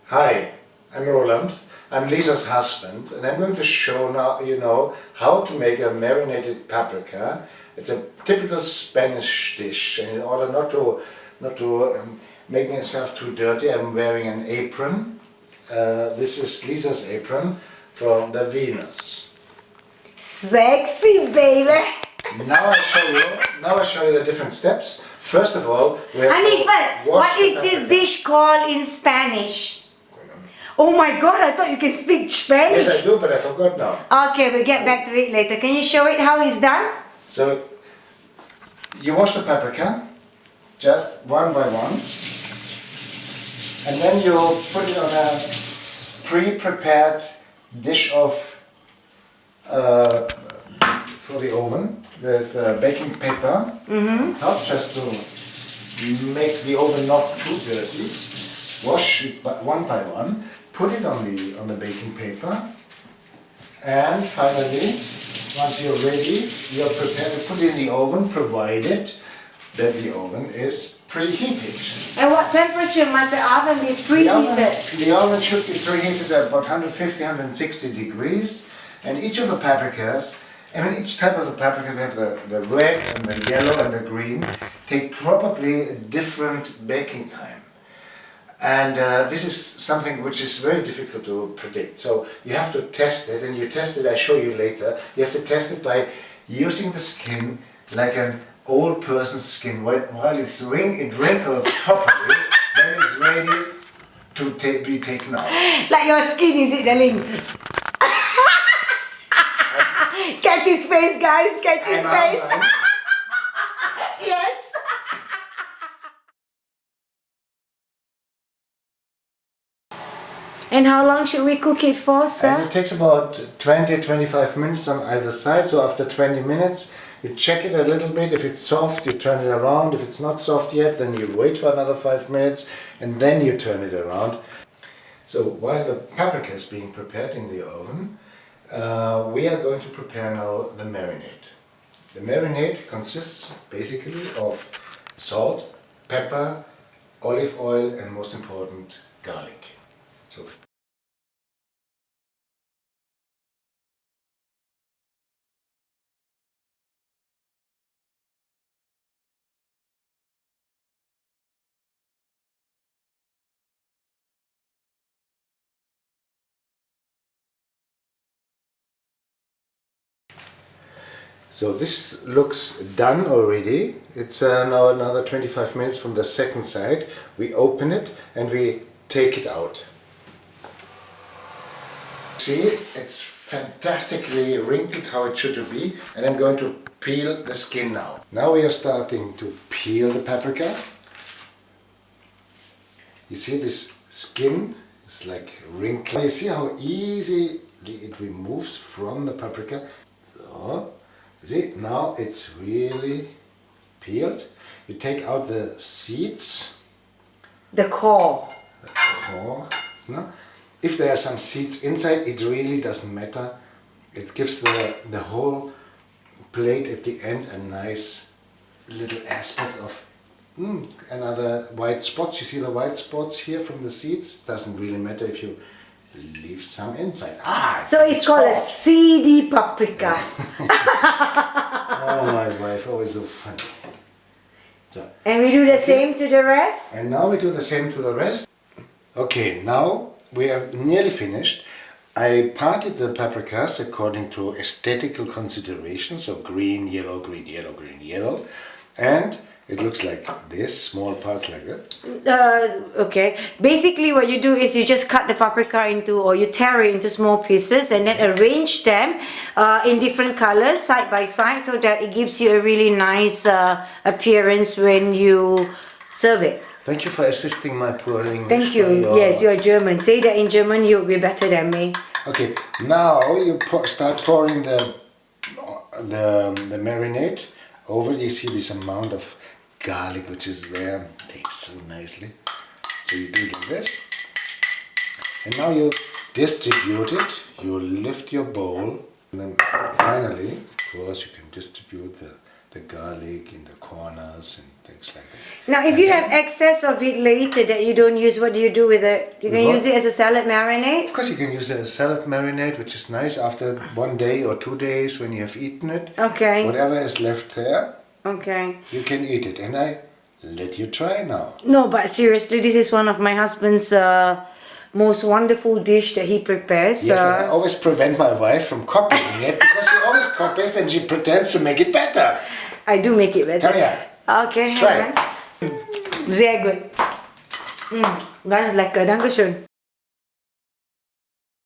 Hi, I'm Roland. I'm Lisa's husband, and I'm going to show now how to make a marinated paprika. It's a typical Spanish dish, and in order not to make myself too dirty, I'm wearing an apron. This is Lisa's apron from the Venus. Sexy, baby. Now I show you the different steps. First of all, we have Honey, to first, wash what is the this paprika. dish called in Spanish? Oh my god, I thought you can speak Spanish. Yes, I do, but I forgot now. Okay, we'll get back to it later. Can you show it how it's done? So, you wash the paprika, just one by one, and then you put it on a pre-prepared dish for the oven with baking paper, not just to make the oven not too dirty. Wash it one by one, put it on the baking paper, and finally, once you're ready, you're prepared to put it in the oven, provided that the oven is preheated. And what temperature must the oven be preheated? The oven should be preheated at about 150, 160 degrees, and each of the paprikas, each type of the paprika, we have the red and the yellow and the green, take probably a different baking time. And this is something which is very difficult to predict. So you have to test it, and you test it, I'll show you later. You have to test it by using the skin like an old person's skin. While it wrinkles properly, then it's ready to be taken out. Like your skin, is it, darling? Catch his face, guys, catch his face. Yes. And how long should we cook it for, sir? And it takes about 20-25 minutes on either side. So after 20 minutes, you check it a little bit. If it's soft, you turn it around. If it's not soft yet, then you wait for another 5 minutes and then you turn it around. So while the paprika is being prepared in the oven, we are going to prepare now the marinade. The marinade consists basically of salt, pepper, olive oil, and most important, garlic. So this looks done already. It's now another 25 minutes from the second side. We open it and we take it out. See, it's fantastically wrinkled how it should be, and I'm going to peel the skin now. Now we are starting to peel the paprika. You see this skin is like wrinkled. You see how easily it removes from the paprika. So, see, now it's really peeled. You take out the seeds. The core. The core. No? If there are some seeds inside, it really doesn't matter. It gives the whole plate at the end a nice little aspect of another white spots. You see the white spots here from the seeds? Doesn't really matter if you leave some inside. So it's called a seedy paprika. Oh, my wife, always so funny. So, and we do the same to the rest? And now we do the same to the rest. Okay, now we are nearly finished. I parted the paprikas according to aesthetical considerations, so green, yellow, green, yellow, green, yellow. And it looks like this, small parts like that. Okay. Basically what you do is you just cut the paprika into, or you tear it into small pieces and then arrange them in different colors side by side so that it gives you a really nice appearance when you serve it. Thank you for assisting my poor English. Thank you. Yes, you're German. Say that in German, you'll be better than me. Okay, now you start pouring the marinade over. You see this amount of garlic which is there. Tastes so nicely. So you do it like this. And now you distribute it. You lift your bowl. And then finally, of course, you can distribute the the garlic in the corners and things like that. Now, if you have excess of it later that you don't use, what do you do with it? You can With what? use it as a salad marinade? Of course, you can use it as salad marinade, which is nice after 1 day or 2 days when you have eaten it. Okay. Whatever is left there, Okay. you can eat it. And I let you try now. No, but seriously, this is one of my husband's most wonderful dish that he prepares. Yes, and I always prevent my wife from copying it because she always copies and she pretends to make it better. I do make it better. Come here. Okay. Try hang on. Sehr gut. Ganz lecker, danke schön.